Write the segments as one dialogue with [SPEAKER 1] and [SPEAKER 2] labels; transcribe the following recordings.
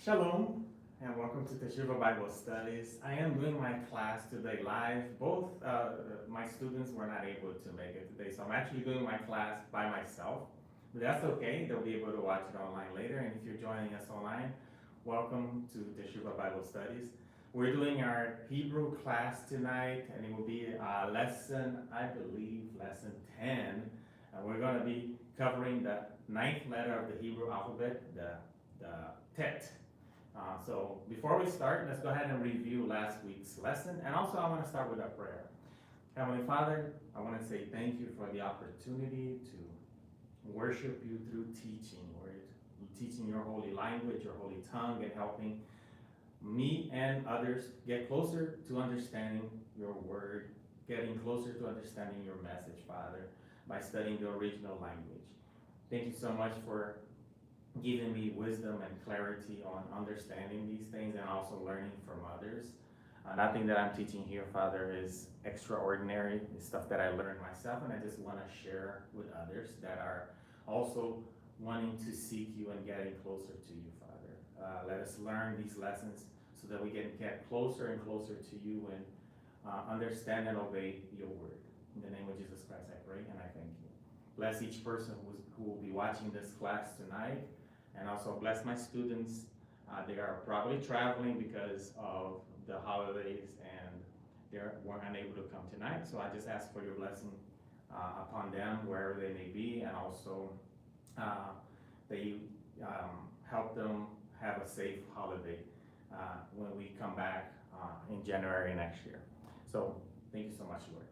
[SPEAKER 1] Shalom, and welcome to Teshuvah Bible Studies. I am doing my class today live. Both my students were not able to make it today, so I'm actually doing my class by myself. But that's okay, they'll be able to watch it online later. And if you're joining us online, welcome to Teshuvah Bible Studies. We're doing our Hebrew class tonight, and it will be lesson, I believe, lesson 10. And we're going to be covering the ninth letter of the Hebrew alphabet, the Tet. So before we start, let's go ahead and review last week's lesson. And also I want to start with a prayer. Heavenly Father, I want to say thank you for the opportunity to worship you through teaching, Lord. Teaching your holy language, your holy tongue, and helping me and others get closer to understanding your word, getting closer to understanding your message, Father, by studying the original language. Thank you so much for giving me wisdom and clarity on understanding these things and also learning from others. Nothing that I'm teaching here, Father, is extraordinary. It's stuff that I learned myself, and I just want to share with others that are also wanting to seek you and getting closer to you, Father. Let us learn these lessons so that we can get closer and closer to you and understand and obey your word. In the name of Jesus Christ, I pray and I thank you. Bless each person who will be watching this class tonight. And also bless my students. They are probably traveling because of the holidays and they weren't unable to come tonight. So I just ask for your blessing upon them wherever they may be, and also that you help them have a safe holiday when we come back in January next year. So thank you so much, Lord.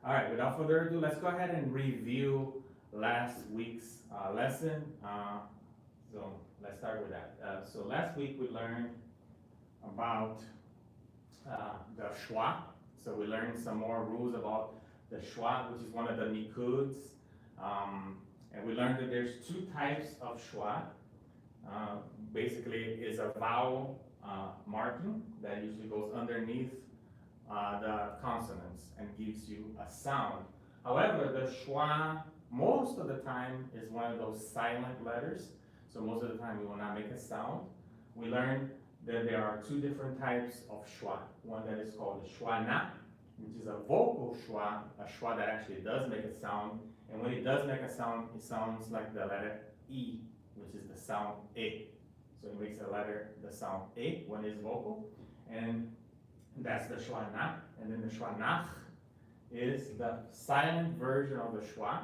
[SPEAKER 1] All right, without further ado, let's go ahead and review last week's lesson. So let's start with that. So last week we learned about the Shwa. So we learned some more rules about the Shwa, which is one of the Nikuds. And we learned that there's two types of Shwa. Basically, it's a vowel marking that usually goes underneath the consonants and gives you a sound. However, the Shwa, most of the time, is one of those silent letters. So most of the time we will not make a sound. We learned that there are two different types of Shwa. One that is called the Shwa Na, which is a vocal Shwa, a Shwa that actually does make a sound. And when it does make a sound, it sounds like the letter E, which is the sound E. So it makes the sound E when it's vocal. And that's the Shwa Na. And then the Shwa Nach is the silent version of the Shwa.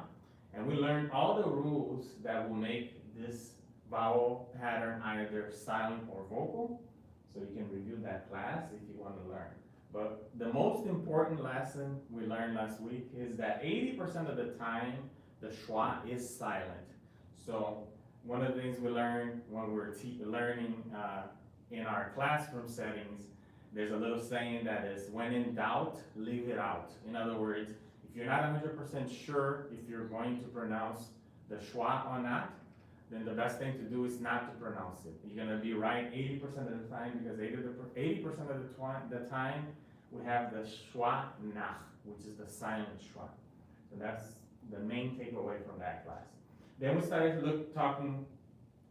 [SPEAKER 1] And we learned all the rules that will make this vowel pattern either silent or vocal, so you can review that class if you want to learn. But the most important lesson we learned last week is that 80% of the time the schwa is silent. So one of the things we learned when we're learning in our classroom settings, there's a little saying that is, when in doubt, leave it out. In other words, if you're not 100% sure if you're going to pronounce the schwa or not, then the best thing to do is not to pronounce it. You're going to be right 80% of the time, because 80% of the time we have the schwa nach, which is the silent schwa. So that's the main takeaway from that class. Then we started talking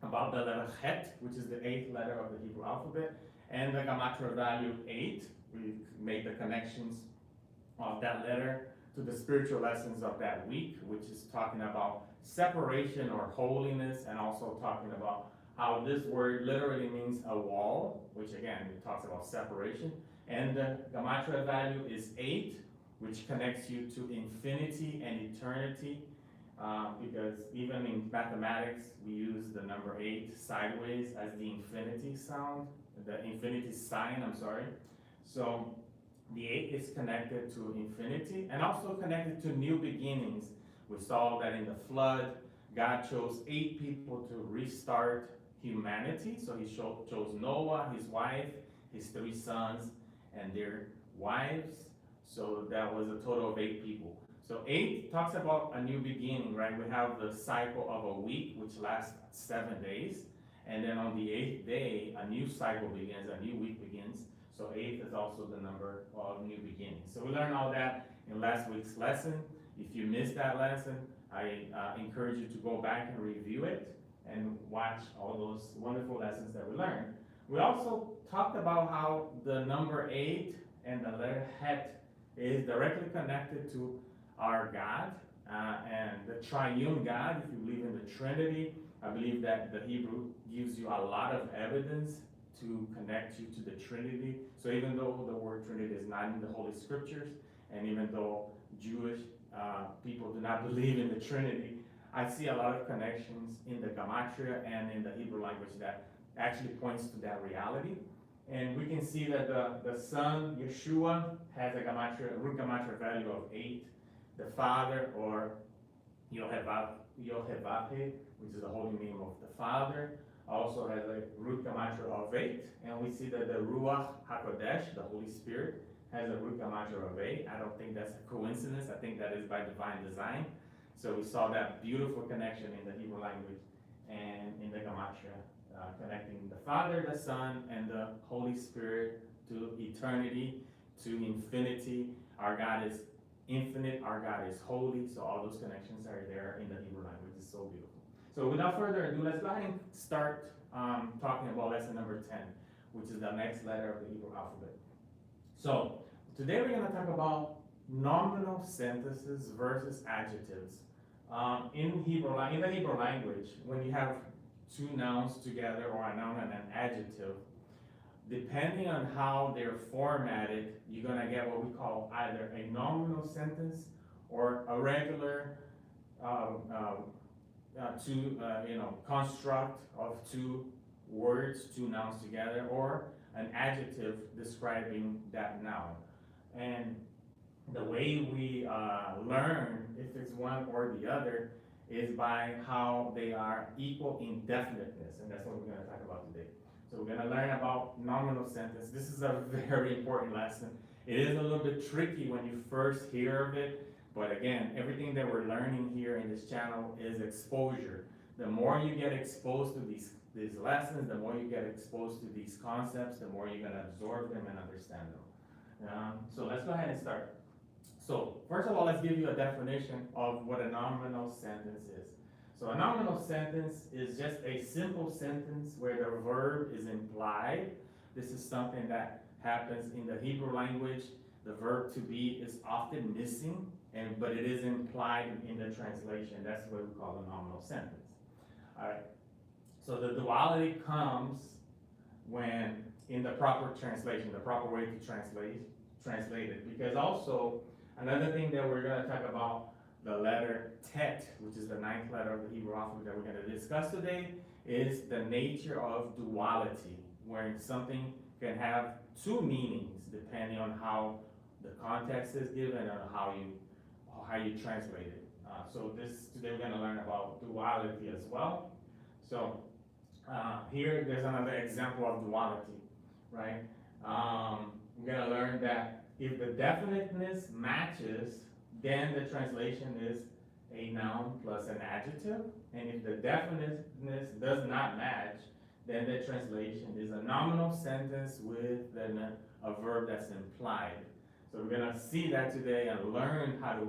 [SPEAKER 1] about the letter het, which is the 8th letter of the Hebrew alphabet, and the gematria value 8. We made the connections of that letter to the spiritual lessons of that week, which is talking about separation or holiness, and also talking about how this word literally means a wall, which again, it talks about separation. And the gematria value is 8, which connects you to infinity and eternity, because even in mathematics, we use the number 8 sideways as the infinity sign, I'm sorry. So the 8 is connected to infinity and also connected to new beginnings. We saw that in the flood, God chose 8 people to restart humanity. So he chose Noah, his wife, his 3 sons, and their wives. So that was a total of 8 people. So 8 talks about a new beginning, right? We have the cycle of a week, which lasts 7 days. And then on the 8th day, a new cycle begins, a new week begins. So 8 is also the number of new beginnings. So we learned all that in last week's lesson. If you missed that lesson, I encourage you to go back and review it and watch all those wonderful lessons that we learned. We also talked about how the number 8 and the letter Het is directly connected to our God and the triune God. If you believe in the Trinity, I believe that the Hebrew gives you a lot of evidence to connect you to the Trinity. So even though the word Trinity is not in the Holy Scriptures, and even though Jewish people do not believe in the Trinity, I see a lot of connections in the Gematria and in the Hebrew language that actually points to that reality. And we can see that the son, Yeshua, has a root gematria value of 8. The Father, or Yohevave, which is the holy name of the Father, also has a root gematria of 8. And we see that the Ruach HaKodesh, the Holy Spirit, has a root gematria of 8. I don't think that's a coincidence. I think that is by divine design. So we saw that beautiful connection in the Hebrew language and in the gematria, connecting the Father, the Son, and the Holy Spirit to eternity, to infinity. Our God is infinite, our God is holy, so all those connections are there in the Hebrew language. It's so beautiful. So without further ado, let's go ahead and start talking about lesson number 10, which is the next letter of the Hebrew alphabet. So today we're going to talk about nominal sentences versus adjectives. In the Hebrew language, when you have two nouns together, or a noun and an adjective, depending on how they're formatted, you're gonna get what we call either a nominal sentence or a regular construct of two words, two nouns together, or an adjective describing that noun. And the way we learn if it's one or the other is by how they are equal in definiteness, and that's what we're going to talk about today. So we're going to learn about nominal sentence. This is a very important lesson. It is a little bit tricky when you first hear of it, but again, everything that we're learning here in this channel is exposure. The more you get exposed to these lessons, the more you get exposed to these concepts, the more you're going to absorb them and understand them. So let's go ahead and start. So first of all, let's give you a definition of what a nominal sentence is. So a nominal sentence is just a simple sentence where the verb is implied. This is something that happens in the Hebrew language. The verb to be is often missing, but it is implied in the translation. That's what we call a nominal sentence. All right. So the duality comes when in the proper translation, the proper way to translate it, because also another thing that we're going to talk about, the letter Tet, which is the 9th letter of the Hebrew alphabet that we're going to discuss today, is the nature of duality, where something can have two meanings depending on how the context is given and how you translate it. So today we're going to learn about duality as well. So here there's another example of duality, right? We're going to learn that if the definiteness matches, then the translation is a noun plus an adjective. And if the definiteness does not match, then the translation is a nominal sentence with a verb that's implied. So we're going to see that today and learn how to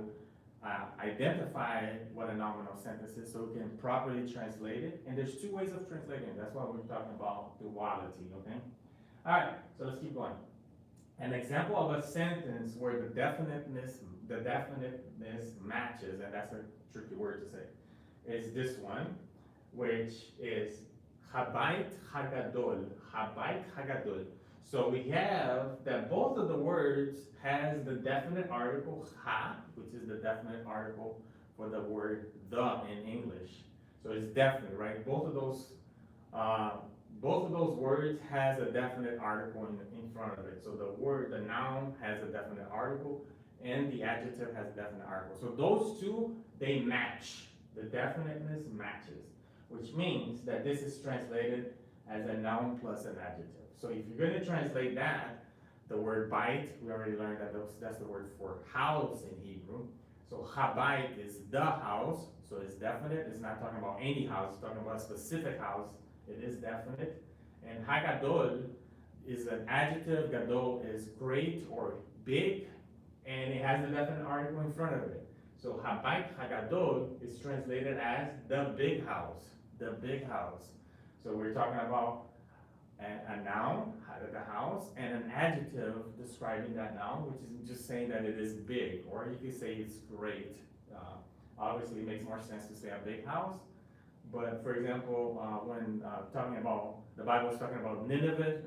[SPEAKER 1] identify what a nominal sentence is so we can properly translate it. And there's two ways of translating it. That's why we're talking about duality, okay? All right, so let's keep going. An example of a sentence where the definiteness matches, and that's a tricky word to say, is this one, which is Habayit Hagadol. Habayit Hagadol. So we have that both of the words has the definite article ha, which is the definite article for the word the in English. So it's definite, right? Both of those words has a definite article in front of it. So the noun has a definite article and the adjective has a definite article. So those two, they match. The definiteness matches, which means that this is translated as a noun plus an adjective. So if you're going to translate that, the word bait, we already learned that that's the word for house in Hebrew. So habayit is the house, so it's definite. It's not talking about any house, it's talking about a specific house. It is definite. And hagadol is an adjective. Gadol is great or big, and it has a definite article in front of it. So habayit hagadol is translated as the big house, the big house. So we're talking about an noun, the house, and an adjective describing that noun, which is just saying that it is big, or you could say it's great. Obviously, it makes more sense to say a big house, but for example, when talking about, the Bible is talking about Nineveh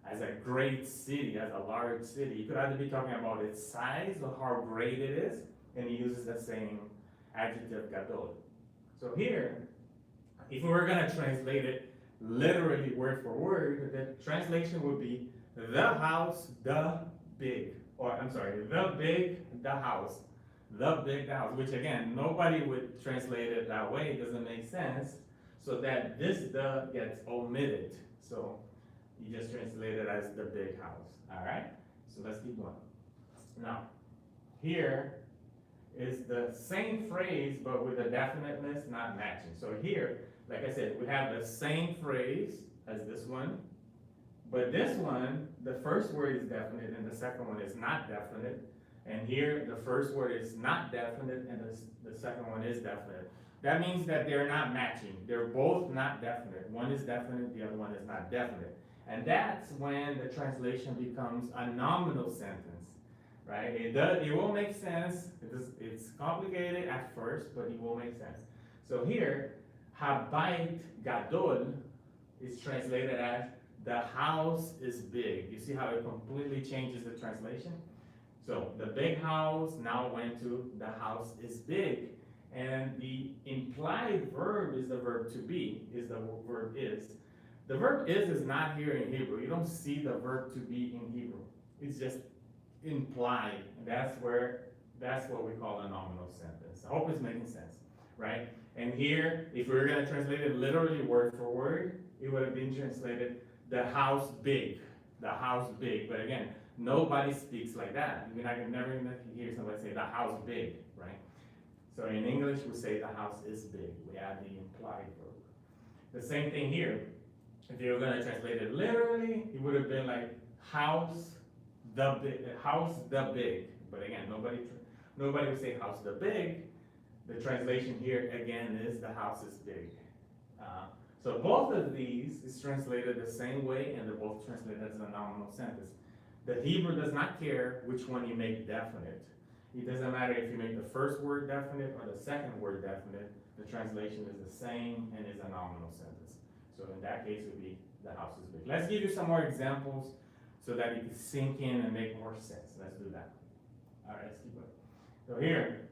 [SPEAKER 1] as a great city, as a large city, you could either be talking about its size or how great it is, and he uses the same adjective, gadol. So here, if we were going to translate it literally word for word, the translation would be the house, the big, or I'm sorry, the big, the house, the big, the house, which again, nobody would translate it that way, it doesn't make sense, so that this the gets omitted. So you just translate it as the big house, all right? So let's keep going. Now, here is the same phrase, but with a definiteness not matching. So here, like I said, we have the same phrase as this one, but this one, the first word is definite and the second one is not definite. And here, the first word is not definite and the second one is definite. That means that they're not matching. They're both not definite. One is definite, the other one is not definite. And that's when the translation becomes a nominal sentence, right? It will make sense. It's complicated at first, but it will make sense. So here, Habayit Gadol is translated as the house is big. You see how it completely changes the translation? So the big house now went to the house is big. And the implied verb is the verb to be, is the verb is. The verb is not here in Hebrew. You don't see the verb to be in Hebrew. It's just implied. That's what we call a nominal sentence. I hope it's making sense, right? And here, if we were going to translate it literally word for word, it would have been translated the house big, the house big. But again, nobody speaks like that. You're never going to hear somebody say the house big, right? So in English, we say the house is big. We add the implied verb. The same thing here. If you were going to translate it literally, it would have been like house the big. But again, nobody would say house the big. The translation here again is the house is big. So both of these is translated the same way, and they're both translated as a nominal sentence. The Hebrew does not care which one you make definite. It doesn't matter if you make the first word definite or the second word definite. The translation is the same and is a nominal sentence. So in that case, it would be the house is big. Let's give you some more examples so that it can sink in and make more sense. Let's do that. All right, let's keep going. So here,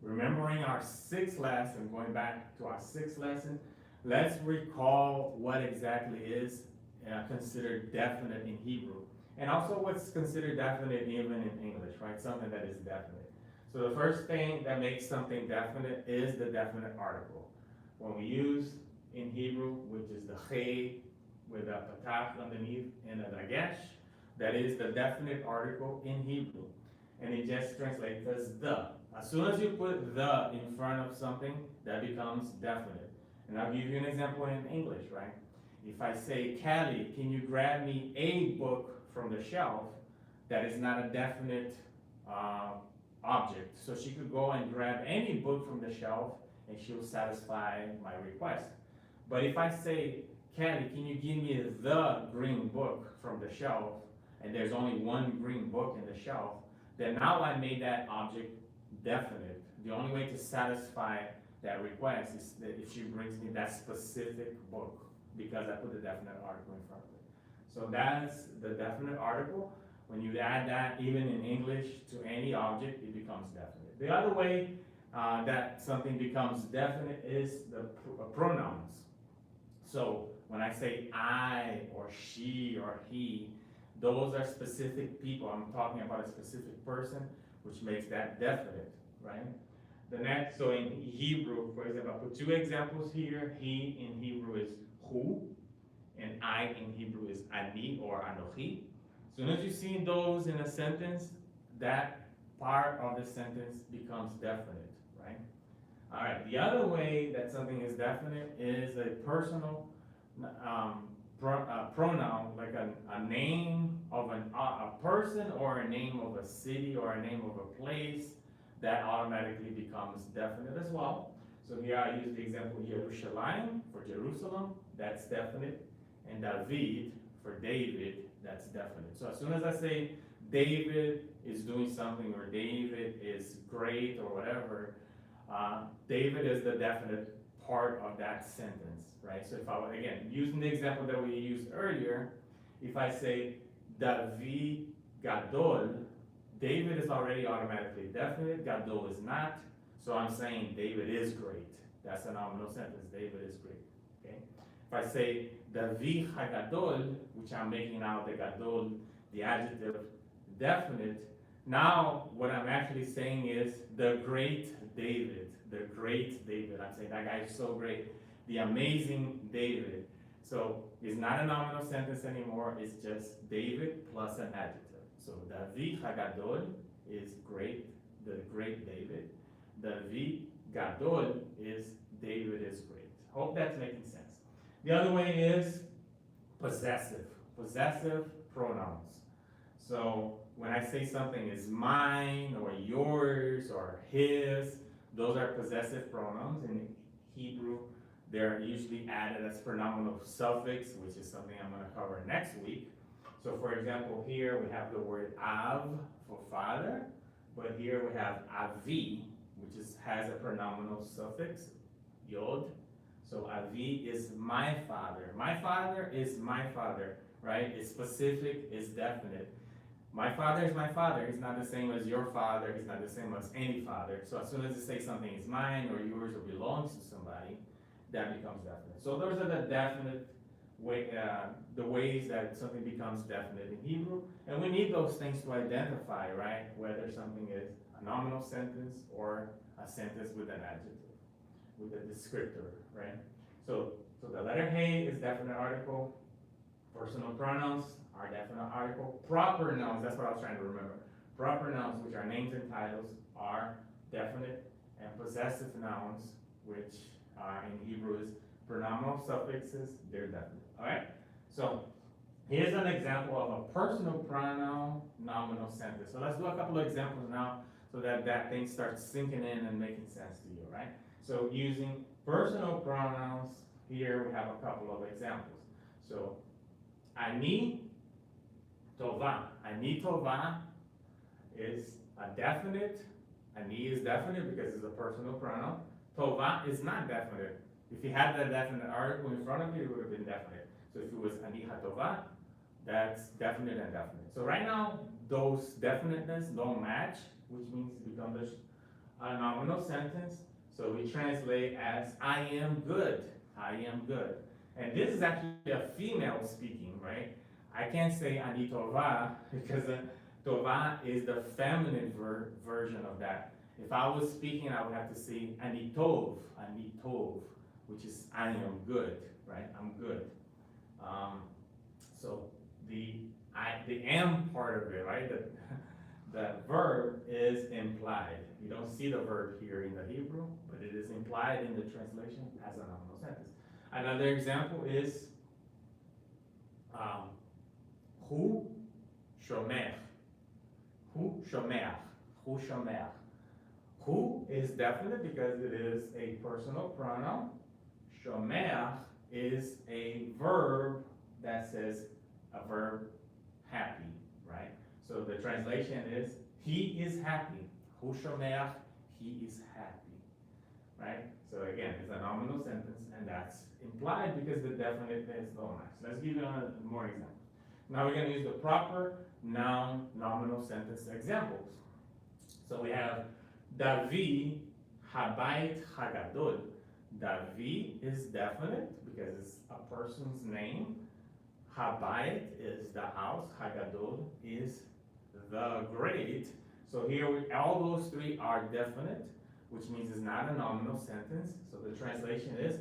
[SPEAKER 1] remembering our sixth lesson, going back to our sixth lesson, let's recall what exactly is considered definite in Hebrew. And also what's considered definite even in English, right? Something that is definite. So the first thing that makes something definite is the definite article. When we use in Hebrew, which is the he with a patach underneath and a dagesh, that is the definite article in Hebrew. And it just translates as the. As soon as you put the in front of something, that becomes definite. And I'll give you an example in English, right? If I say, Callie, can you grab me a book from the shelf, that is not a definite object. So she could go and grab any book from the shelf and she'll satisfy my request. But if I say, Callie, can you give me the green book from the shelf, and there's only one green book in the shelf, then now I made that object definite. The only way to satisfy that request is that if she brings me that specific book, because I put the definite article in front of it. So that's the definite article. When you add that, even in English, to any object, it becomes definite. The other way that something becomes definite is the pronouns. So when I say I, or she, or he, those are specific people. I'm talking about a specific person, which makes that definite, right? The next, so in Hebrew, for example, I put two examples here. He in Hebrew is hu, and I in Hebrew is ani or anochi. As soon as you see those in a sentence, that part of the sentence becomes definite, right? All right, the other way that something is definite is a personal pronoun, like a name of a person, or a name of a city, or a name of a place, that automatically becomes definite as well. So here I use the example Yerushalayim for Jerusalem, that's definite, and David for David, that's definite. So as soon as I say David is doing something or David is great or whatever, David is the definite part of that sentence, right? So if I, again, using the example that we used earlier, if I say David Gadol, David is already automatically definite, Gadol is not, so I'm saying David is great. That's a nominal sentence, David is great, okay? If I say David HaGadol, which I'm making out the Gadol, the adjective, definite, now what I'm actually saying is the great David, the great David. I'm saying that guy is so great, the amazing David. So it's not a nominal sentence anymore, it's just David plus an adjective. So David HaGadol is great, the great David. David Gadol is David is great. Hope that's making sense. The other way is possessive pronouns. So when I say something is mine or yours or his, those are possessive pronouns. In Hebrew, they're usually added as pronominal suffix, which is something I'm going to cover next week. So for example, here we have the word av for father, but here we have avi, which has a pronominal suffix, yod. So avi is my father. My father is my father, right? It's specific, it's definite. My father is my father. He's not the same as your father. He's not the same as any father. So as soon as you say something is mine or yours or belongs to somebody, that becomes definite. So those are the definite way, the ways that something becomes definite in Hebrew. And we need those things to identify, right? Whether something is a nominal sentence or a sentence with an adjective, with a descriptor, right? So the letter Hey is definite article. Personal pronouns are definite article. Proper nouns, that's what I was trying to remember. Proper nouns, which are names and titles, are definite, and possessive nouns, which in Hebrew is pronominal suffixes, they're definite. All right? So here's an example of a personal pronoun nominal sentence. So let's do a couple of examples now so that thing starts sinking in and making sense to you, right? So using personal pronouns, here we have a couple of examples. So Ani Tova. Ani Tova is a definite. Ani is definite because it's a personal pronoun. Tova is not definite. If you had that definite article in front of you, it would have been definite. So if it was Ani HaTova, that's definite and definite. So right now, those definiteness don't match, which means it becomes a nominal sentence. So we translate as I am good. I am good. And this is actually a female speaking, right? I can't say Ani Tova because Tova is the feminine version of that. If I was speaking, I would have to say Ani Tov, which is I am good, right? I'm good. So the am part of it, right? The verb is implied. You don't see the verb here in the Hebrew, but it is implied in the translation as a nominal sentence. Another example is Hu shomer. Hu shomer. Hu shomer. Hu is definite because it is a personal pronoun. Shomer is a verb that says a verb happy, right? So the translation is he is happy. Hu shomer, he is happy, right? So again, it's a nominal sentence, and that's implied because the definiteness don't match. Let's give you more examples. Now we're going to use the proper noun nominal sentence examples. So we have Davi Habayit Hagadol. Davi is definite because it's a person's name. Habayit is the house. Hagadol is the great. So here all those three are definite, which means it's not a nominal sentence. So the translation is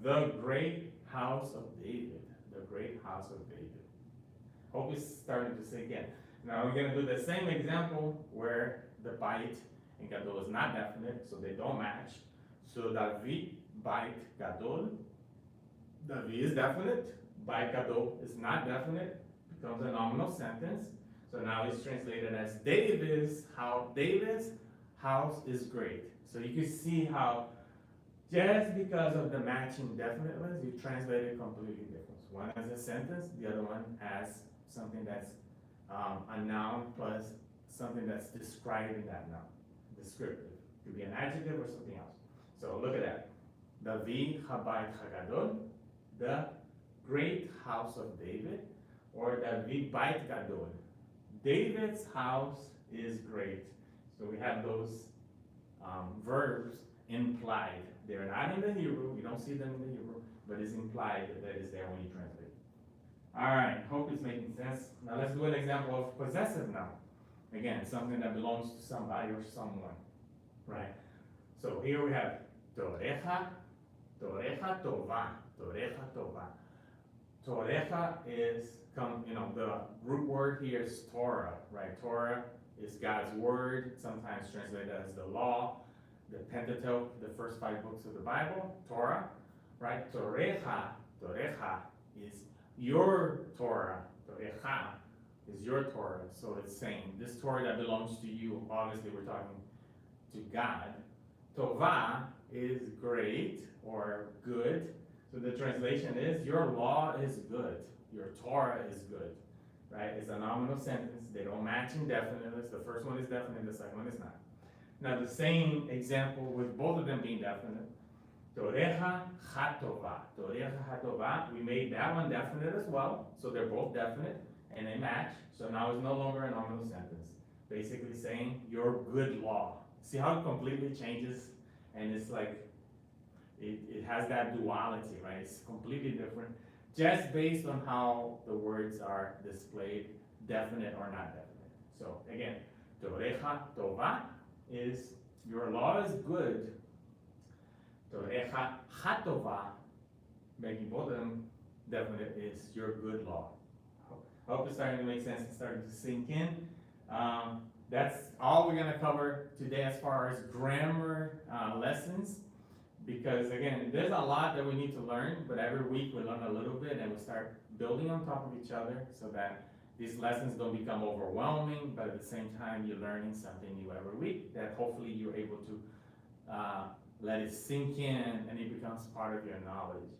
[SPEAKER 1] the great house of David. The great house of David. Hope it's starting to sink in. Now we're going to do the same example where the bite and gadol is not definite, so they don't match. So David, bite, gadol. David is definite. Bite, gadol is not definite. Becomes a nominal sentence. So now it's translated as David's house is great. So you can see how just because of the matching definiteness, you translate it completely different. One as a sentence, the other one as something that's a noun plus something that's describing that noun, descriptive. It could be an adjective or something else. So look at that. David Habayit Hagadol, the great house of David, or David Bait Gadol. David's house is great. So we have those verbs implied. They're not in the Hebrew, you don't see them in the Hebrew, but it's implied that it's there when you translate. All right, hope it's making sense. Now let's do an example of possessive noun. Again, something that belongs to somebody or someone, right? So here we have Torecha, Torecha Tova, Torecha Tova. Torecha is, the root word here is Torah, right? Torah is God's word, sometimes translated as the law, the Pentateuch, the first 5 books of the Bible, Torah, right? Torecha, Torecha is your Torah. Torecha is your Torah. So it's saying this Torah that belongs to you, obviously we're talking to God. Tova is great or good. So the translation is your law is good. Your Torah is good. Right? It's a nominal sentence. They don't match in definiteness. The first one is definite, the second one is not. Now the same example with both of them being definite. Torecha Chatova. Torecha Chatova. We made that one definite as well. So they're both definite and they match. So now it's no longer a nominal sentence. Basically saying your good law. See how it completely changes? And it's like, it has that duality, right? It's completely different. Just based on how the words are displayed, definite or not definite. So again, Torecha Tova is your law is good. Torecha Chatova, making both of them definite, is your good law. I hope it's starting to make sense and starting to sink in. That's all we're going to cover today as far as grammar lessons. Because again, there's a lot that we need to learn, but every week we learn a little bit and we start building on top of each other so that these lessons don't become overwhelming, but at the same time you're learning something new every week that hopefully you're able to let it sink in and it becomes part of your knowledge.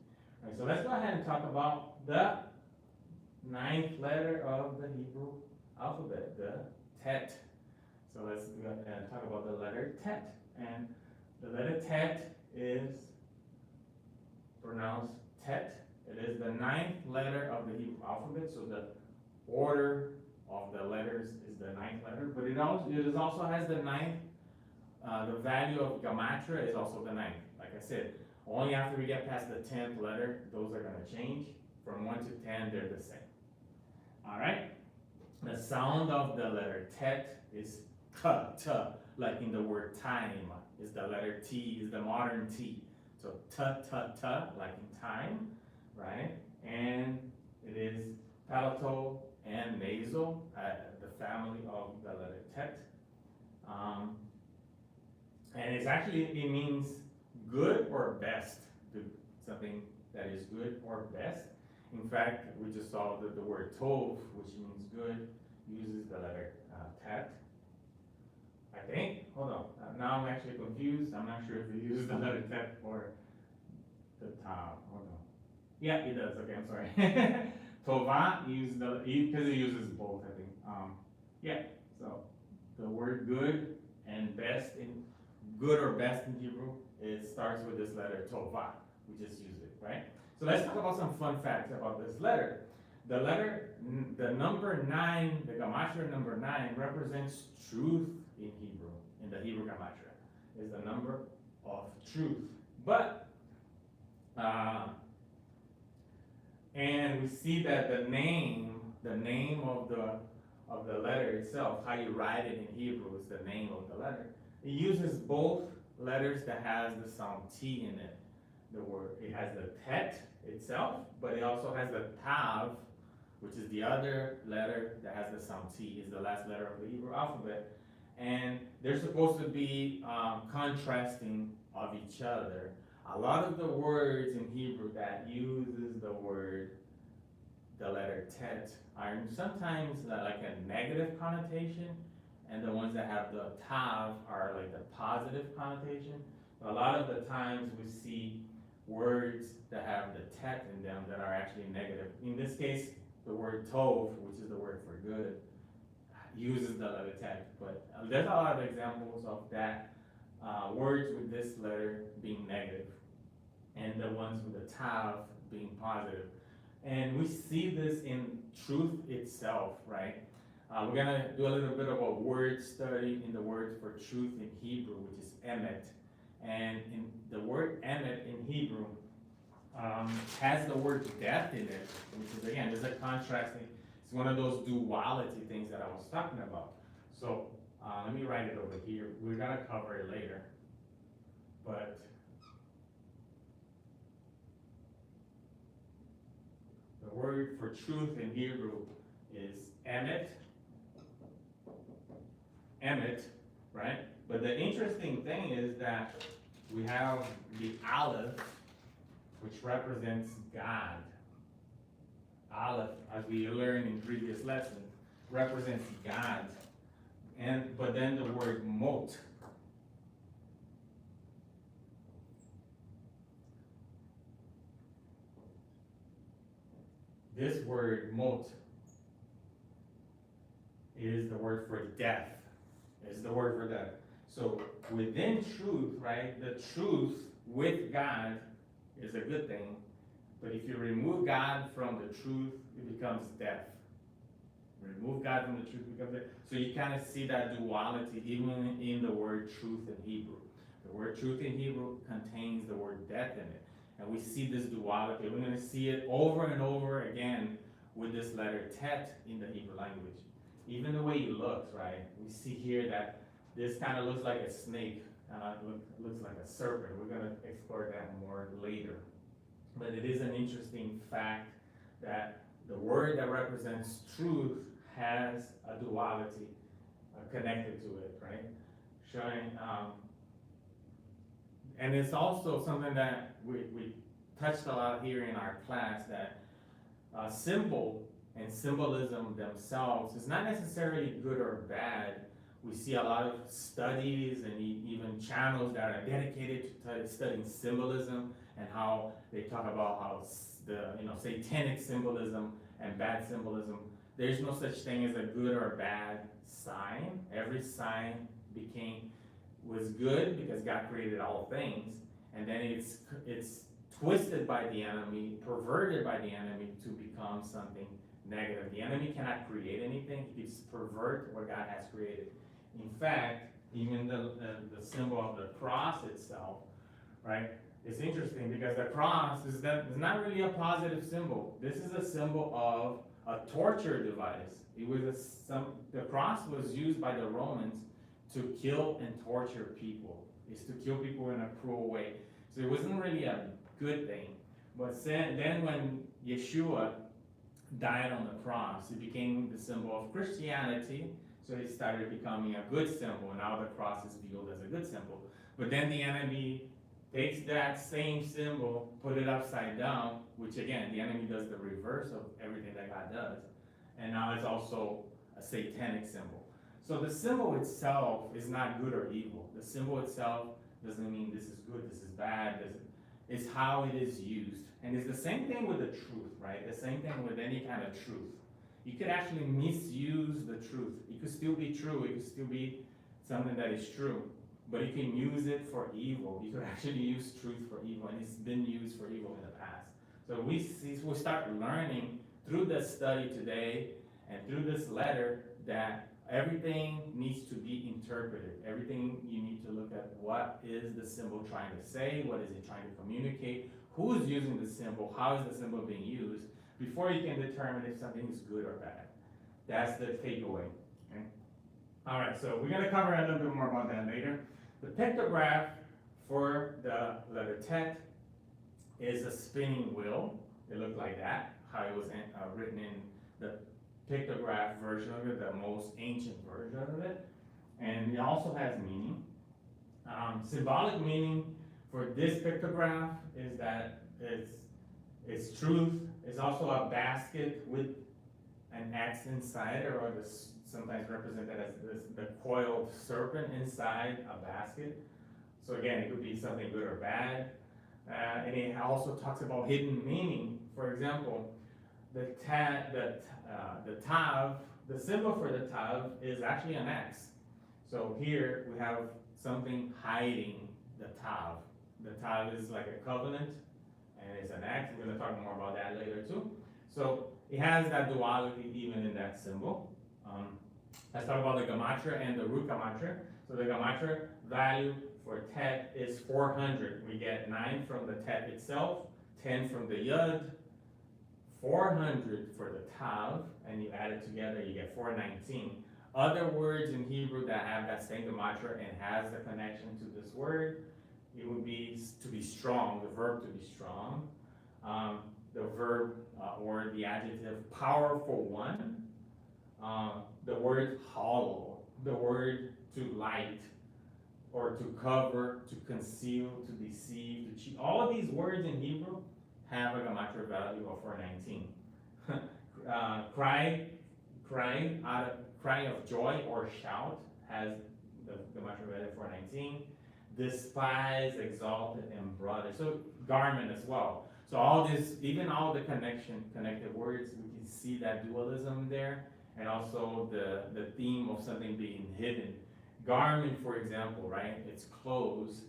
[SPEAKER 1] All right, so let's go ahead and talk about the 9th letter of the Hebrew alphabet, the Tet. So let's go ahead and talk about the letter Tet. And the letter Tet is pronounced Tet. It is the 9th letter of the Hebrew alphabet, so the order of the letters is the 9th letter, but it also has the 9th, the value of gematria is also the 9th. Like I said, only after we get past the 10th letter, those are going to change. From 1 to 10, they're the same. All right? The sound of the letter Tet is T, like in the word time. Is the letter T, is the modern T. So T, like in time, right? And it is palatal and nasal, the family of the letter Tet. And it's actually, it means good or best, something that is good or best. In fact, we just saw that the word tov, which means good, uses the letter Tet. I think, hold on, now I'm actually confused. I'm not sure if it uses the letter Tet or the Tav. Hold on. Yeah, it does. Okay, I'm sorry. Tova uses because it uses both, I think. Yeah, so the word good and best in good or best in Hebrew, it starts with this letter Tova. We just used it, right? So let's talk about some fun facts about this letter. The letter, the number 9, the gematria number 9 represents truth in Hebrew, in the Hebrew gematria, is the number of truth. But, and we see that the name of the letter itself, how you write it in Hebrew is the name of the letter. It uses both letters that has the sound T in it. The word, it has the Tet itself, but it also has the Tav, which is the other letter that has the sound T, is the last letter of the Hebrew alphabet. And they're supposed to be contrasting of each other. A lot of the words in Hebrew that uses the letter Tet are sometimes like a negative connotation, and the ones that have the Tav are like the positive connotation. A lot of the times we see words that have the tet in them that are actually negative. In this case, the word tov, which is the word for good, uses the letter tet, but there's a lot of examples of that, words with this letter being negative, and the ones with the tav being positive. And we see this in truth itself, right? We're gonna do a little bit of a word study in the word for truth in Hebrew, which is emet. And in the word emet in Hebrew has the word death in it, which is, again, there's a contrasting, it's one of those duality things that I was talking about. So let me write it over here. We're gonna cover it later. But the word for truth in Hebrew is emet, right? But the interesting thing is that we have the aleph, which represents God. Aleph, as we learned in previous lessons, represents God. But then the word mot, this word mot is the word for death. Is the word for death. So within truth, right, the truth with God is a good thing. But if you remove God from the truth, it becomes death. Remove God from the truth, it becomes death. So you kind of see that duality even in the word truth in Hebrew. The word truth in Hebrew contains the word death in it. And we see this duality. We're going to see it over and over again with this letter tet in the Hebrew language. Even the way it looks, right? We see here that this kind of looks like a snake, looks like a serpent. We're going to explore that more later. But it is an interesting fact that the word that represents truth has a duality connected to it, right? Showing, and it's also something that we touched a lot here in our class, that symbol and symbolism themselves is not necessarily good or bad. We see a lot of studies and even channels that are dedicated to studying symbolism and how they talk about how the satanic symbolism and bad symbolism. There's no such thing as a good or bad sign. Every sign was good because God created all things, and then it's twisted by the enemy, perverted by the enemy to become something negative. The enemy cannot create anything. He can pervert what God has created. In fact, even the symbol of the cross itself, right? It's interesting because the cross is not really a positive symbol. This is a symbol of a torture device. The cross was used by the Romans to kill and torture people. It's to kill people in a cruel way. So it wasn't really a good thing. But then when Yeshua died on the cross, it became the symbol of Christianity. So it started becoming a good symbol. Now the cross is viewed as a good symbol. But then the enemy takes that same symbol, put it upside down, which again, the enemy does the reverse of everything that God does. And now it's also a satanic symbol. So the symbol itself is not good or evil. The symbol itself doesn't mean this is good, this is bad. It's how it is used. And it's the same thing with the truth, right? The same thing with any kind of truth. You could actually misuse the truth. It could still be true. It could still be something that is true. But you can use it for evil. You could actually use truth for evil, and it's been used for evil in the past. So we start learning through this study today and through this letter that everything needs to be interpreted. Everything you need to look at, what is the symbol trying to say? What is it trying to communicate? Who is using the symbol? How is the symbol being used? Before you can determine if something is good or bad. That's the takeaway. Okay? All right, so we're going to cover a little bit more about that later. The pictograph for the letter tet is a spinning wheel. It looked like that, how it was written in the pictograph version of it, the most ancient version of it. And it also has meaning. Symbolic meaning for this pictograph is that it's truth. It's also a basket with an X inside it, or sometimes represented as the coiled serpent inside a basket. So again, it could be something good or bad. And it also talks about hidden meaning. For example, the tav, the symbol for the tav is actually an X. So here we have something hiding the tav. The tav is like a covenant, and it's an X. We're going to talk more about that later too. So it has that duality even in that symbol. Let's talk about the gematria and the root gematria. So the gematria value for tet is 400. We get 9 from the tet itself, 10 from the yud, 400 for the tav, and you add it together, you get 419. Other words in Hebrew that have that same gematria and has the connection to this word, it would be to be strong, the verb to be strong. The verb or the adjective powerful one. The word hollow, the word to light, or to cover, to conceal, to deceive, to cheat. All of these words in Hebrew have a gematria value of 419. Cry of joy or shout has the gematria value of 419. Despise, exalted, and brother. So garment as well. So all this, even all the connected words, we can see that dualism there, and also the theme of something being hidden. Garment, for example, right? It's clothes.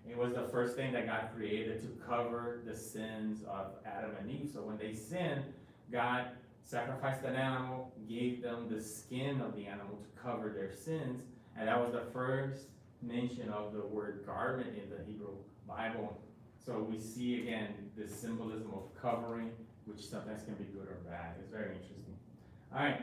[SPEAKER 1] It was the first thing that God created to cover the sins of Adam and Eve. So when they sinned, God sacrificed an animal, gave them the skin of the animal to cover their sins, and that was the first mention of the word garment in the Hebrew Bible. So we see again this symbolism of covering, which sometimes can be good or bad. It's very interesting. All right.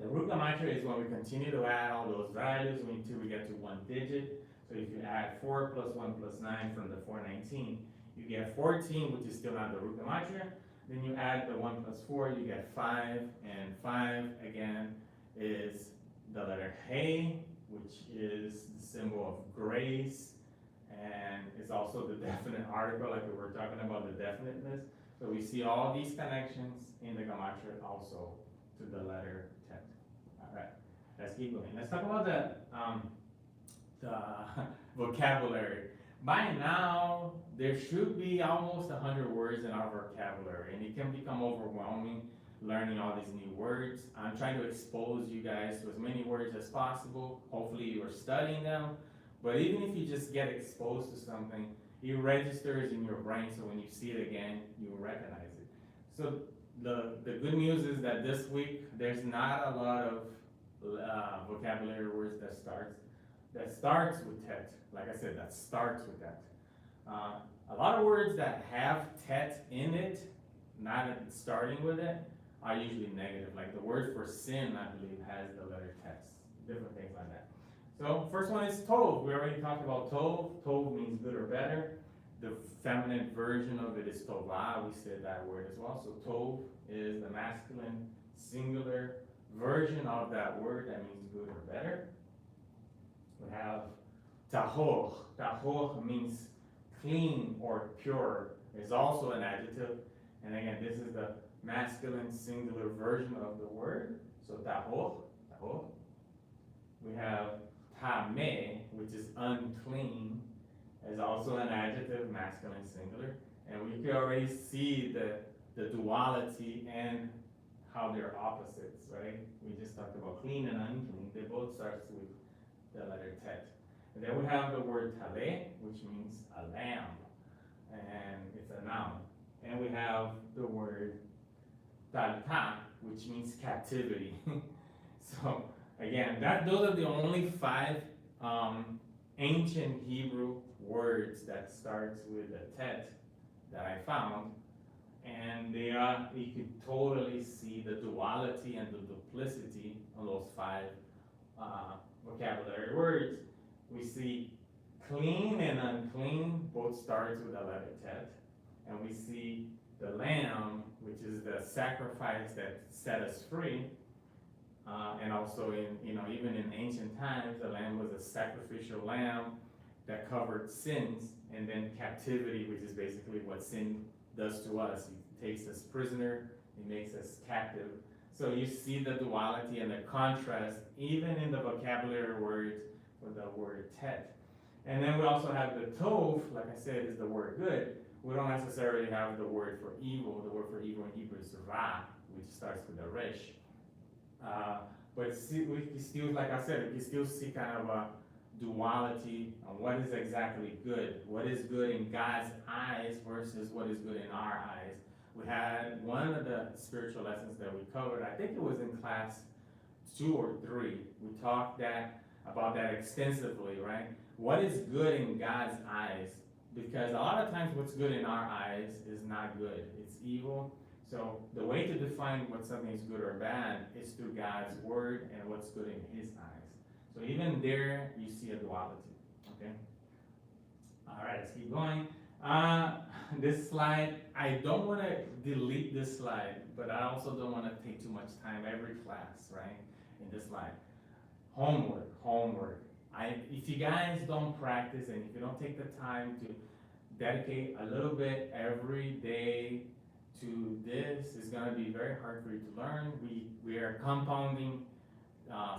[SPEAKER 1] The root gematria is when we continue to add all those values until we get to one digit. So if you add 4 plus 1 plus 9 from the 419, you get 14, which is still not the root gematria. Then you add the 1 plus 4, you get 5, and 5 again is the letter He, which is the symbol of grace, and it's also the definite article, like we were talking about the definiteness. So we see all these connections in the gematria also to the letter tet. All right, let's keep going. Let's talk about the vocabulary. By now, there should be almost 100 words in our vocabulary, and it can become overwhelming learning all these new words. I'm trying to expose you guys to as many words as possible. Hopefully you're studying them, but even if you just get exposed to something, it registers in your brain, so when you see it again, you recognize it. So the good news is that this week, there's not a lot of vocabulary words that starts with tet. Like I said, that starts with that. A lot of words that have tet in it, not starting with it, are usually negative. Like the word for sin, I believe, has the letter tet. Different things like that. So first one is tov. We already talked about tov. Tov means good or better. The feminine version of it is tovah. We said that word as well. So tov is the masculine singular version of that word that means good or better. We have tahor. Tahor means clean or pure. It's also an adjective. And again, this is the masculine singular version of the word. So tahor. We have tameh, which is unclean, is also an adjective, masculine singular. And we can already see the duality and how they're opposites, right? We just talked about clean and unclean. They both start with the letter tet. And then we have the word taleh, which means a lamb, and it's a noun. And we have the word talta, which means captivity. So again, those are the only 5 ancient Hebrew words that starts with a tet that I found, and you can totally see the duality and the duplicity of those 5 vocabulary words. We see clean and unclean both starts with the letter tet, and we see the lamb, which is the sacrifice that set us free. And also even in ancient times, the lamb was a sacrificial lamb that covered sins, and then captivity, which is basically what sin does to us. It takes us prisoner, it makes us captive. So you see the duality and the contrast, even in the vocabulary words for the word tet. And then we also have the tov, like I said, is the word good. we don't necessarily have the word for evil. The word for evil in Hebrew is ra, which starts with a resh. But see, we can still, like I said, we can still see kind of a duality on what is exactly good. What is good in God's eyes versus what is good in our eyes. We had one of the spiritual lessons that we covered, I think it was in class 2 or 3. We talked about that extensively, right? What is good in God's eyes? Because a lot of times what's good in our eyes is not good. It's evil. So the way to define what something is good or bad is through God's word and what's good in his eyes. So even there, you see a duality, okay? All right, let's keep going. This slide, I don't want to delete this slide, but I also don't want to take too much time every class, right, in this slide. Homework. If you guys don't practice and if you don't take the time to dedicate a little bit every day to this, it's going to be very hard for you to learn. We are compounding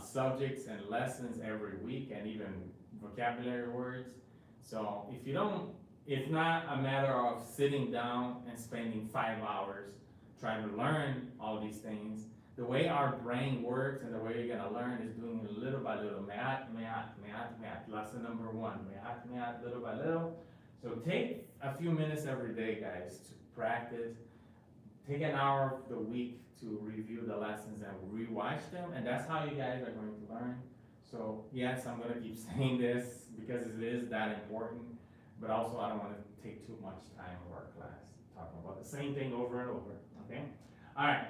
[SPEAKER 1] subjects and lessons every week and even vocabulary words. So it's not a matter of sitting down and spending 5 hours trying to learn all these things. The way our brain works and the way you're gonna learn is doing it little by little. Math. Lesson number 1. Math, little by little. So take a few minutes every day, guys, to practice. Take an hour of the week to review the lessons and rewatch them, and that's how you guys are going to learn. So yes, I'm going to keep saying this because it is that important, but also I don't want to take too much time of our class talking about the same thing over and over, okay? All right,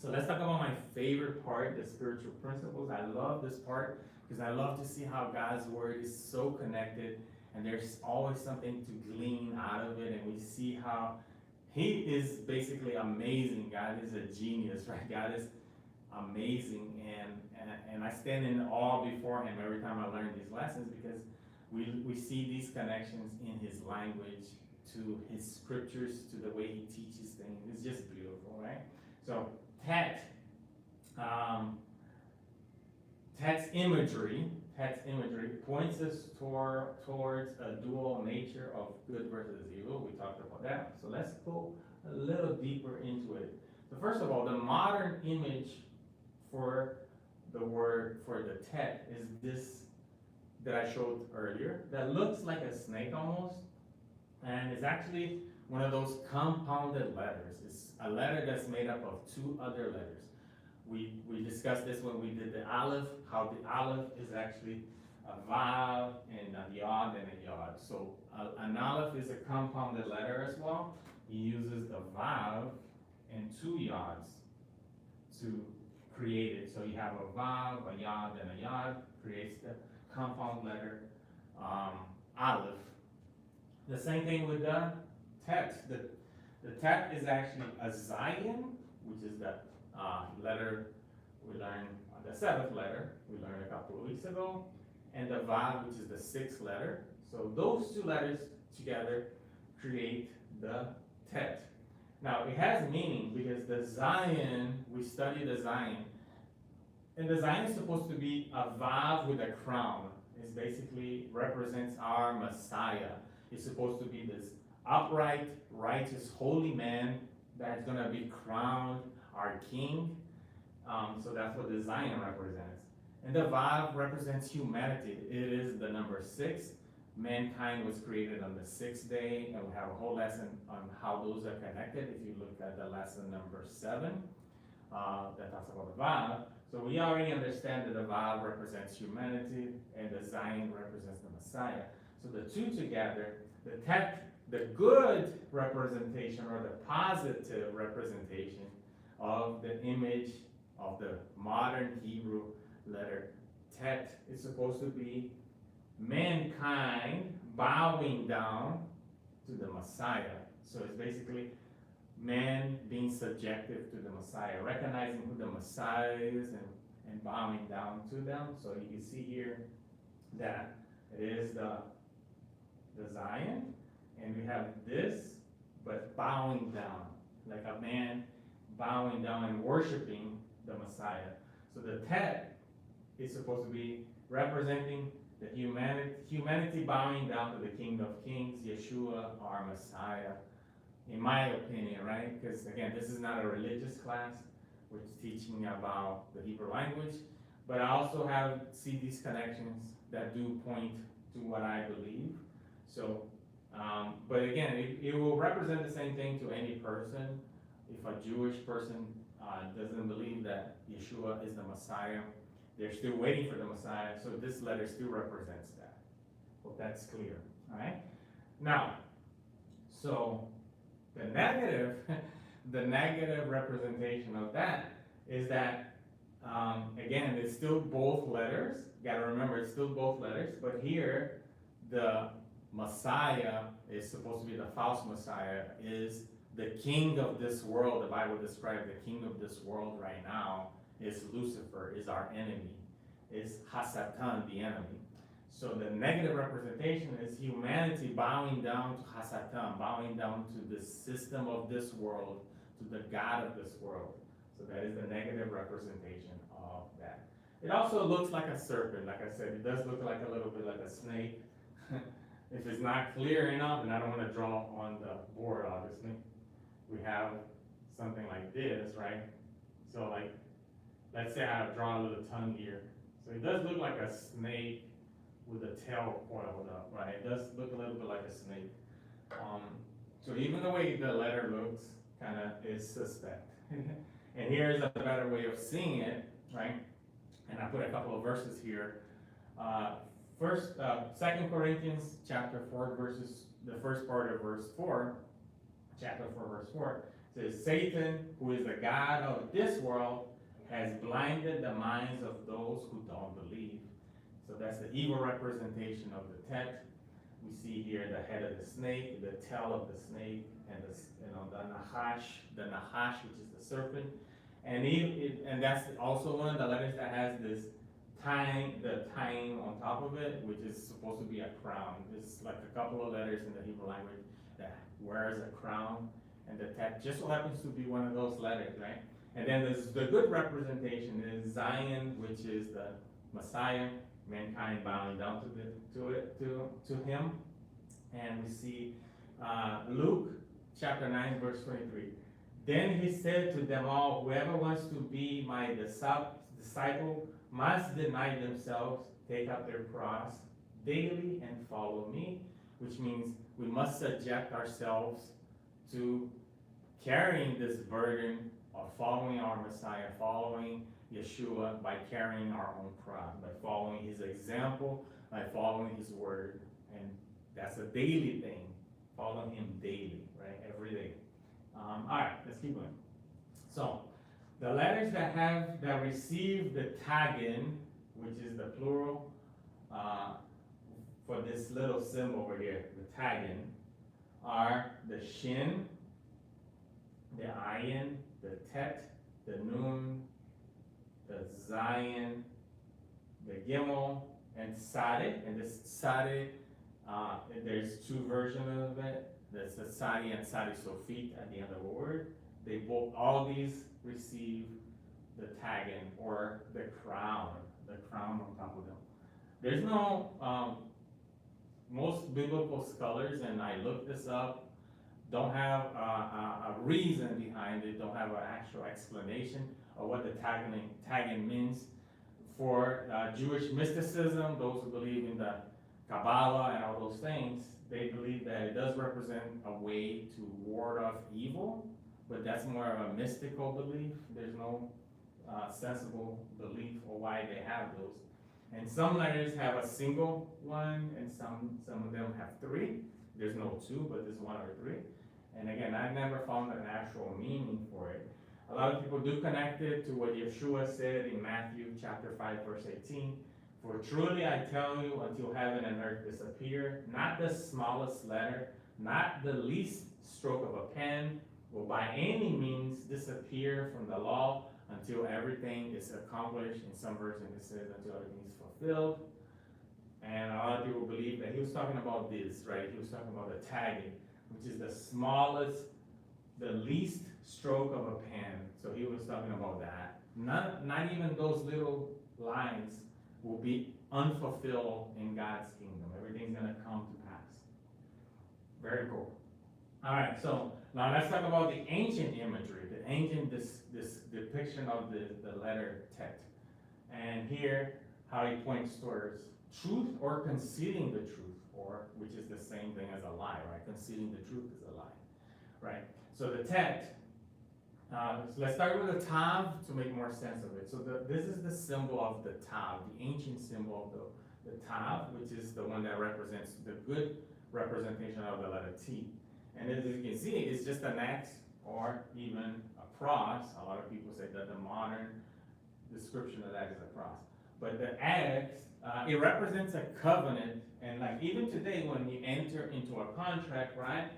[SPEAKER 1] so let's talk about my favorite part, the spiritual principles. I love this part because I love to see how God's word is so connected, and there's always something to glean out of it, and we see how he is basically amazing. God is a genius, right? God is amazing, and I stand in awe before him every time I learn these lessons because we see these connections in his language, to his scriptures, to the way he teaches things. It's just beautiful, right? So text imagery points us towards a dual nature of good versus evil. We talked about that. So let's go a little deeper into it. So first of all, the modern image for the word, for the tet, is this that I showed earlier, that looks like a snake almost, and it's actually one of those compounded letters. It's a letter that's made up of 2 other letters. We discussed this when we did the aleph, how the aleph is actually a vav and a yod and a yod. So an aleph is a compounded letter as well. He uses the vav and 2 yods to create it. So you have a vav, a yod, and a yod, creates the compound letter aleph. The same thing with the tet. The tet is actually a zayin, which is the letter we learned, the 7th letter we learned a couple of weeks ago, and the vav, which is the 6th letter. So those 2 letters together create the tet. Now it has meaning because the zayin, we study the zayin, and the zayin is supposed to be a vav with a crown. It basically represents our Messiah. It's supposed to be this upright, righteous, holy man that's going to be crowned our king. So that's what the zayin represents. And the vav represents humanity. It is the number 6. Mankind was created on the 6th day, and we have a whole lesson on how those are connected if you look at the lesson number 7 that talks about the vav. So we already understand that the vav represents humanity and the zayin represents the Messiah. So the 2 together, the tet, the good representation or the positive representation of the image of the modern Hebrew letter tet is supposed to be mankind bowing down to the Messiah. So it's basically man being subjective to the Messiah, recognizing who the Messiah is and bowing down to them. So you can see here that it is the zayin, and we have this, but bowing down, like a man bowing down and worshiping the Messiah. So the tet is supposed to be representing The humanity bowing down to the King of Kings, Yeshua, our Messiah, in my opinion, right? Because again, this is not a religious class. We're teaching about the Hebrew language, but I also see these connections that do point to what I believe. So, but again, it will represent the same thing to any person. If a Jewish person doesn't believe that Yeshua is the Messiah, they're still waiting for the Messiah, so this letter still represents that. Hope that's clear, all right? Now, so the negative, the negative representation of that is that, again, it's still both letters. You gotta remember, it's still both letters, but here, the Messiah is supposed to be the false Messiah, is the king of this world. The Bible describes the king of this world right now is Lucifer, is our enemy, is Hasatan, the enemy. So the negative representation is humanity bowing down to Hasatan, bowing down to the system of this world, to the God of this world. So that is the negative representation of that. It also looks like a serpent. Like I said, it does look like a little bit like a snake. If it's not clear enough, and I don't want to draw on the board, obviously, we have something like this, right? So like, let's say I draw a little tongue here. So it does look like a snake with a tail coiled up, right? It does look a little bit like a snake. So even the way the letter looks kind of is suspect. And here's a better way of seeing it, right? And I put a couple of verses here. First, 2 Corinthians chapter 4 verses, the first part of verse 4, chapter 4 verse 4, says, Satan, who is the God of this world, has blinded the minds of those who don't believe. So that's the evil representation of the text. We see here the head of the snake, the tail of the snake, and the nahash, which is the serpent. And that's also one of the letters that has this the tying on top of it, which is supposed to be a crown. It's like a couple of letters in the Hebrew language that wears a crown, and the text just so happens to be one of those letters, right? And then there's the good representation is Zion, which is the Messiah, mankind bowing down to him. And we see Luke chapter 9 verse 23. Then he said to them all, whoever wants to be my disciple must deny themselves, take up their cross daily and follow me, which means we must subject ourselves to carrying this burden of following our Messiah, following Yeshua by carrying our own cross, by following his example, by following his word. And that's a daily thing, following him daily, right, every day. All right, let's keep going. So, the letters that receive the tagin, which is the plural for this little symbol over here, the tagin, are the shin, the ayin, the tet, the nun, the zayin, the gimel, and sade. And this sade, there's two versions of it. There's the sadi and sadi sofit at the end of the word. They both, all these receive the tagin or the crown on top of them. There's no, most biblical scholars, and I looked this up, don't have a reason behind it, don't have an actual explanation of what the tagin means. For Jewish mysticism, those who believe in the Kabbalah and all those things, they believe that it does represent a way to ward off evil, but that's more of a mystical belief. There's no sensible belief or why they have those. And some letters have a single one, and some of them have three. There's no two, but there's one or three. And again, I never found an actual meaning for it. A lot of people do connect it to what Yeshua said in Matthew chapter 5, verse 18. For truly I tell you, until heaven and earth disappear, not the smallest letter, not the least stroke of a pen, will by any means disappear from the law until everything is accomplished. In some versions it says until everything is fulfilled. And a lot of people believe that he was talking about this, right? He was talking about the tagging, which is the smallest, the least stroke of a pen. So he was talking about that. Not even those little lines will be unfulfilled in God's kingdom. Everything's gonna come to pass. Very cool. All right, so now let's talk about the ancient imagery, the ancient this depiction of the letter tet. And here, how he points towards truth or concealing the truth, or which is the same thing as a lie, right? Concealing the truth is a lie, right? So the tet, so let's start with the tav to make more sense of it. So this is the symbol of the tav, the ancient symbol of the tav, which is the one that represents the good representation of the letter T. And as you can see, it's just an X or even a cross. A lot of people say that the modern description of that is a cross. But the X, it represents a covenant. And like even today, when you enter into a contract, right,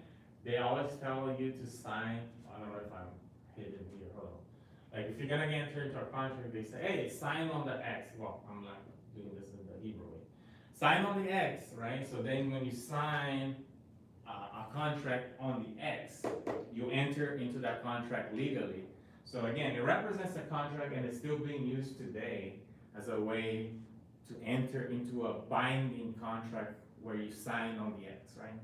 [SPEAKER 1] they always tell you to sign. I don't know if I'm hidden here, hold on. Like if you're gonna enter into a contract, they say, hey, sign on the X. Well, I'm not doing this in the Hebrew way. Sign on the X, right? So then when you sign a contract on the X, you enter into that contract legally. So again, it represents a contract and it's still being used today as a way to enter into a binding contract where you sign on the X, right?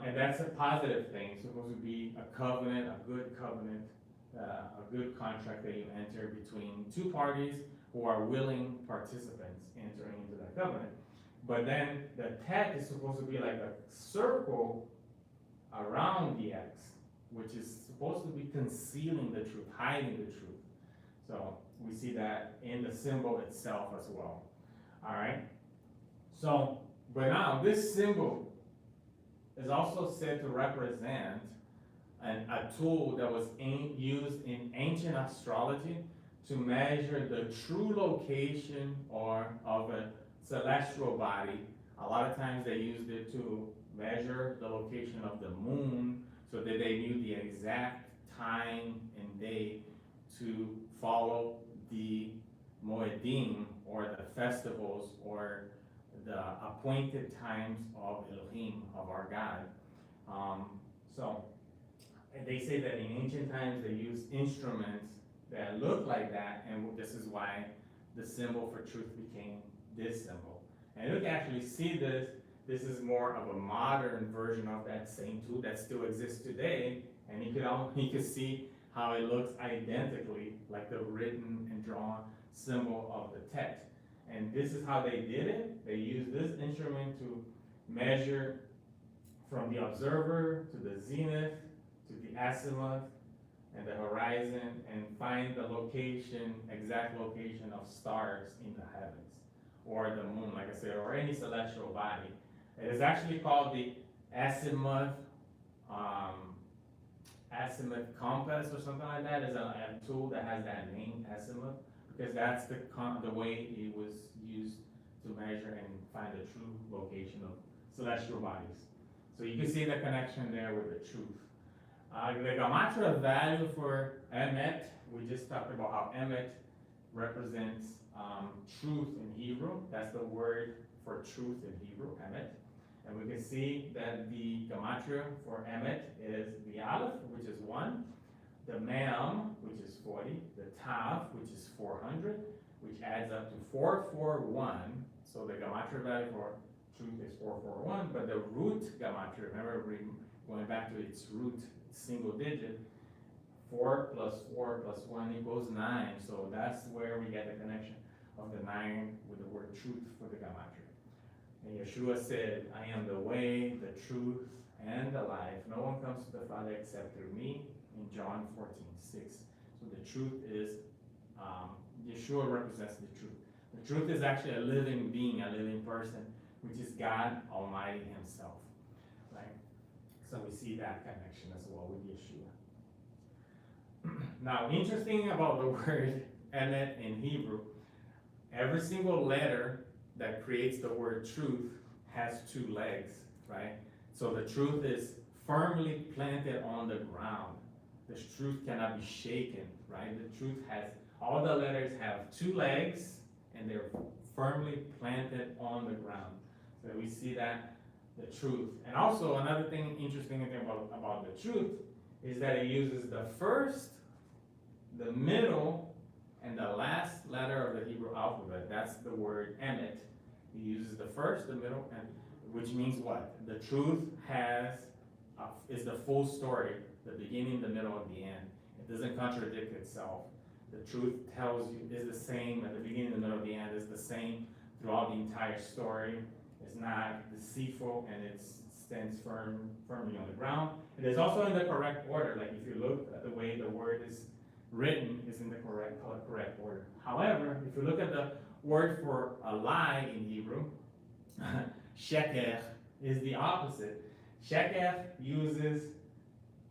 [SPEAKER 1] And that's a positive thing. It's supposed to be a covenant, a good contract that you enter between two parties who are willing participants entering into that covenant. But then the tet is supposed to be like a circle around the X, which is supposed to be concealing the truth, hiding the truth. So we see that in the symbol itself as well. All right. So, but now this symbol is also said to represent a tool that was used in ancient astrology to measure the true location of a celestial body. A lot of times they used it to measure the location of the moon so that they knew the exact time and day to follow the Moedim, or the festivals, or the appointed times of Elohim, of our God. So they say that in ancient times they used instruments that looked like that, and this is why the symbol for truth became this symbol. And you can actually see this. This is more of a modern version of that same tool that still exists today, and you can see how it looks identically like the written and drawn symbol of the text. And this is how they did it. They used this instrument to measure from the observer to the zenith to the azimuth and the horizon, and find the location, exact location of stars in the heavens, or the moon, like I said, or any celestial body. It is actually called the azimuth compass or something like that. It's a tool that has that name, azimuth, because that's the way it was used to measure and find the true location of celestial bodies. So you can see the connection there with the truth. The gematria value for emet, we just talked about how emet represents truth in Hebrew. That's the word for truth in Hebrew, emet. And we can see that the gematria for emet is the aleph, which is 1, the mem, which is 40, the tav, which is 400, which adds up to 441. So the gematria value for truth is 441, but the root gematria, remember going back to its root, single digit, 4 plus 4 plus 1 equals 9. So that's where we get the connection of the 9 with the word truth for the gematria. And Yeshua said, I am the way, the truth, and the life. No one comes to the Father except through me, in John 14:6. So the truth is, Yeshua represents the truth. The truth is actually a living being, a living person, which is God Almighty himself, right? So we see that connection as well with Yeshua. Now, interesting about the word emet in Hebrew, every single letter that creates the word truth has 2 legs, right? So the truth is firmly planted on the ground. The truth cannot be shaken, right? The truth has, all the letters have 2 legs, and they're firmly planted on the ground. So we see that, the truth. And also another thing, interesting thing about the truth is that it uses the first, the middle, and the last letter letter of the Hebrew alphabet. That's the word emet. He uses the first, the middle, and which means what? The truth is the full story, the beginning, the middle, and the end. It doesn't contradict itself. The truth tells you is the same at the beginning, the middle, the end. Is the same throughout the entire story. It's not deceitful, and it stands firmly on the ground. It is also in the correct order. Like if you look at the way the word is written, is in the correct order. However, if you look at the word for a lie in Hebrew, sheker is the opposite. Sheker uses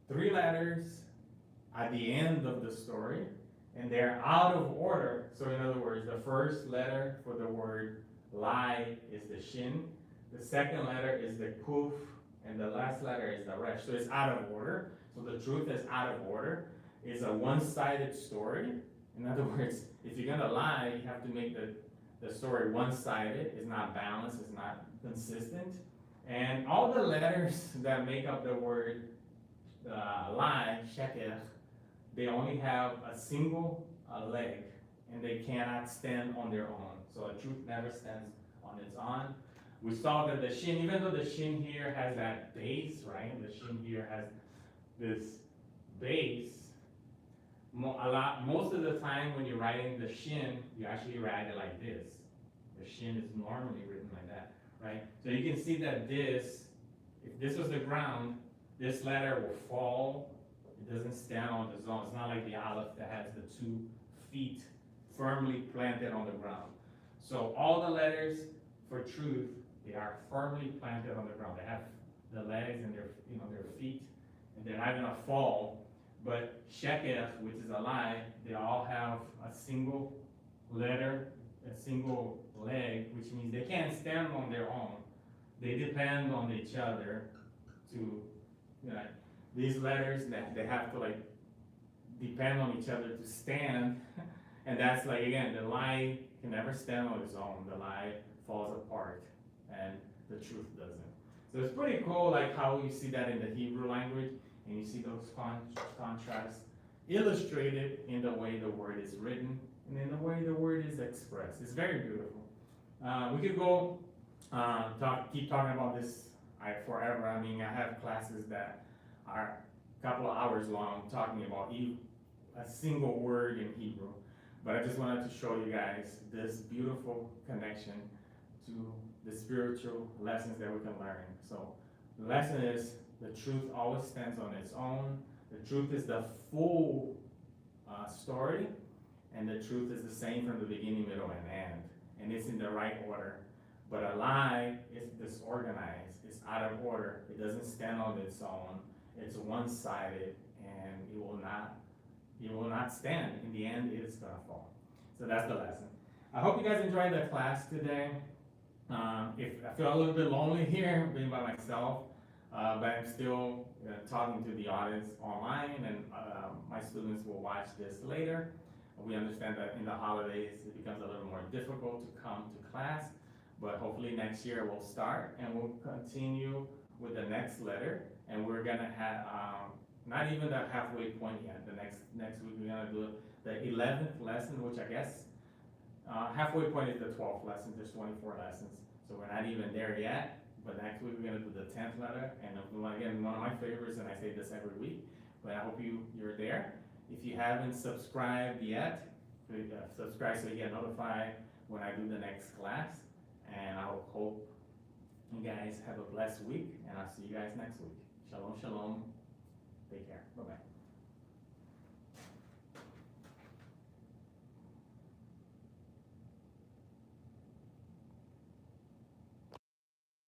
[SPEAKER 1] 3 letters at the end of the story, and they're out of order. So in other words, the first letter for the word lie is the shin, the second letter is the kuf, and the last letter is the resh. So it's out of order. So the truth is out of order. It's a one-sided story. In other words, if you're gonna lie, you have to make the story one-sided. It's not balanced, it's not consistent. And all the letters that make up the word lie, sheker, they only have a single leg, and they cannot stand on their own. So a truth never stands on its own. We saw that the shin, even though the shin here has that base, right? The shin here has this base. Most of the time when you're writing the shin, you actually write it like this. The shin is normally written like that, right? So you can see that if this was the ground, this letter will fall. It doesn't stand on its own. It's not like the aleph that has the 2 feet firmly planted on the ground. So all the letters for truth, they are firmly planted on the ground. They have the legs and their feet, and they're not gonna fall. But sheker, which is a lie, they all have a single letter, a single leg, which means they can't stand on their own. They depend on each other to, these letters, they have to like depend on each other to stand. And that's like, again, the lie can never stand on its own. The lie falls apart, and the truth doesn't. So it's pretty cool, like how you see that in the Hebrew language, and you see those contrasts illustrated in the way the word is written and in the way the word is expressed. It's very beautiful. We could go keep talking about this forever. I mean, I have classes that are a couple of hours long talking about a single word in Hebrew. But I just wanted to show you guys this beautiful connection to the spiritual lessons that we can learn. So the lesson is the truth always stands on its own. The truth is the full story, and the truth is the same from the beginning, middle, and end. And it's in the right order. But a lie is disorganized. It's out of order. It doesn't stand on its own. It's one-sided, and it will not stand. In the end, it's gonna fall. So that's the lesson. I hope you guys enjoyed the class today. If I feel a little bit lonely here, being by myself, but I'm still talking to the audience online, and my students will watch this later. We understand that in the holidays, it becomes a little more difficult to come to class, but hopefully next year we'll start, and we'll continue with the next letter, and we're gonna have, not even the halfway point yet. The next week we're gonna do the 11th lesson, which I guess, halfway point is the 12th lesson. There's 24 lessons, so we're not even there yet. But next week we're gonna do the 10th letter, and again, one of my favorites, and I say this every week, but I hope you're there. If you haven't subscribed yet, subscribe so you get notified when I do the next class. And I hope you guys have a blessed week, and I'll see you guys next week. Shalom, shalom. Take care. Bye-bye.